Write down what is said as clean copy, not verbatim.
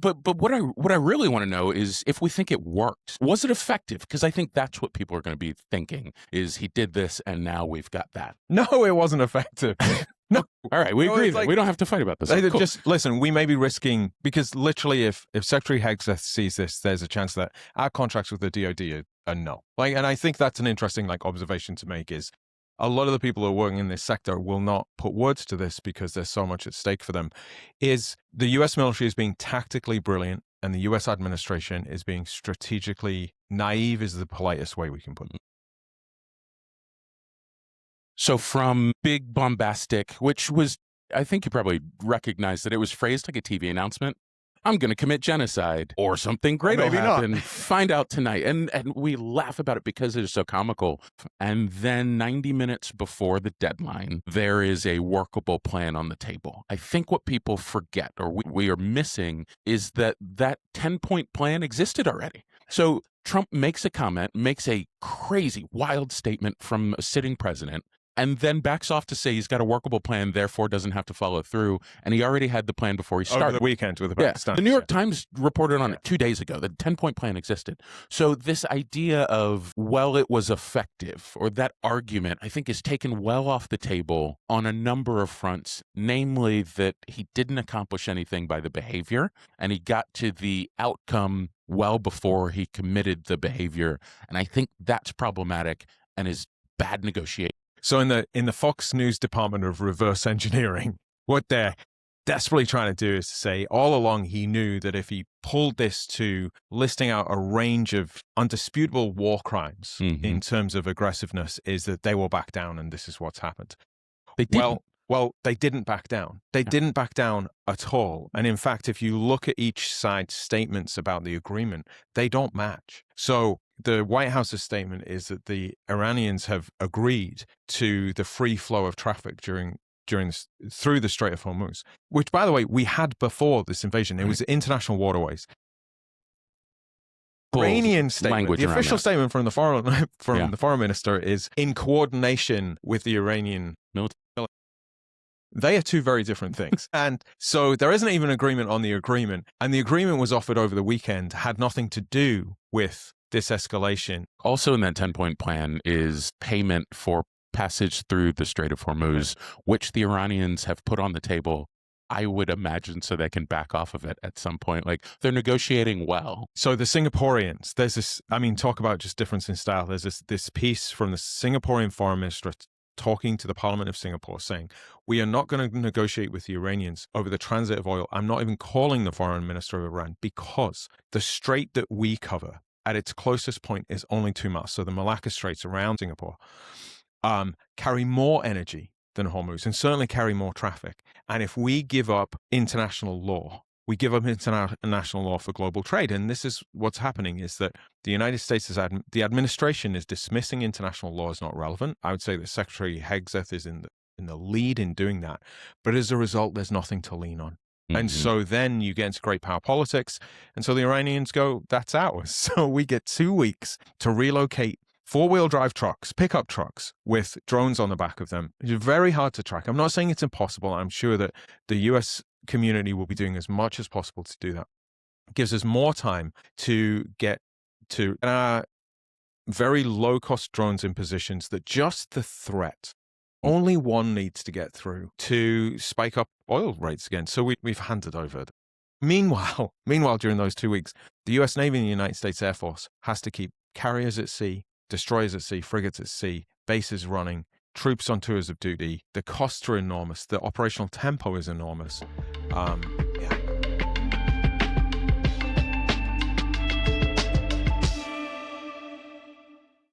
But what I really want to know is if we think it worked. Was it effective? Because I think that's what people are going to be thinking is he did this and now we've got that. No, it wasn't effective. No. All right, we No, agree. it's like- We don't have to fight about this. They Cool. just listen, we may be risking, because literally if Secretary Hegseth sees this, there's a chance that our contracts with the DoD are no. Like, and I think that's an interesting like observation to make is a lot of the people who are working in this sector will not put words to this because there's so much at stake for them, is the US military is being tactically brilliant and the US administration is being strategically naive is the politest way we can put it. So from big bombastic, which was, I think you probably recognize that it was phrased like a TV announcement. I'm going to commit genocide or something great will maybe not. happen. Find out tonight. And we laugh about it because it is so comical. And then 90 minutes before the deadline, there is a workable plan on the table. I think what people forget or we are missing is that 10-point plan existed already. So Trump makes a comment, makes a crazy, wild statement from a sitting president, and then backs off to say he's got a workable plan, therefore doesn't have to follow through. And he already had the plan before he started. Over the weekend with the Yeah. Pakistan. The New York Times reported on it 2 days ago. The 10-point plan existed. So this idea of, well, it was effective, or that argument, I think is taken well off the table on a number of fronts, namely that he didn't accomplish anything by the behavior, and he got to the outcome well before he committed the behavior. And I think that's problematic and is bad negotiation. So in the Fox News department of reverse engineering, what they're desperately trying to do is to say all along he knew that if he pulled this to listing out a range of undisputable war crimes in terms of aggressiveness, is that they will back down, and this is what's happened. They didn't. Well, they didn't back down. They didn't back down at all. And in fact, if you look at each side's statements about the agreement, they don't match. So the White House's statement is that the Iranians have agreed to the free flow of traffic through the Strait of Hormuz, which, by the way, we had before this invasion. It was international waterways. Iranian statement, the official statement from the foreign minister is in coordination with the Iranian military. They are two very different things. And so there isn't even agreement on the agreement. And the agreement was offered over the weekend, had nothing to do with this escalation. Also in that 10-point plan is payment for passage through the Strait of Hormuz, which the Iranians have put on the table, I would imagine, so they can back off of it at some point. Like, they're negotiating well. So the Singaporeans, there's this, I mean, talk about just difference in style. There's this piece from the Singaporean foreign minister talking to the Parliament of Singapore saying, we are not going to negotiate with the Iranians over the transit of oil. I'm not even calling the foreign minister of Iran because the strait that we cover at its closest point is only 2 miles. So the Malacca Straits around Singapore carry more energy than Hormuz and certainly carry more traffic. And if we give up international law, we give up international law for global trade. And this is what's happening, is that the United States, the administration is dismissing international law as not relevant. I would say that Secretary Hegseth is in the lead in doing that. But as a result, there's nothing to lean on. And so then you get into great power politics. And so the Iranians go, that's ours. So we get 2 weeks to relocate 4-wheel drive trucks, pickup trucks with drones on the back of them. It's very hard to track. I'm not saying it's impossible. I'm sure that the US community will be doing as much as possible to do that. It gives us more time to get to very low-cost drones in positions that just the threat, only one needs to get through to spike up oil rates again. So we've handed over. Meanwhile, during those 2 weeks, the US Navy and the United States Air Force has to keep carriers at sea, destroyers at sea, frigates at sea, bases running, troops on tours of duty. The costs are enormous. The operational tempo is enormous.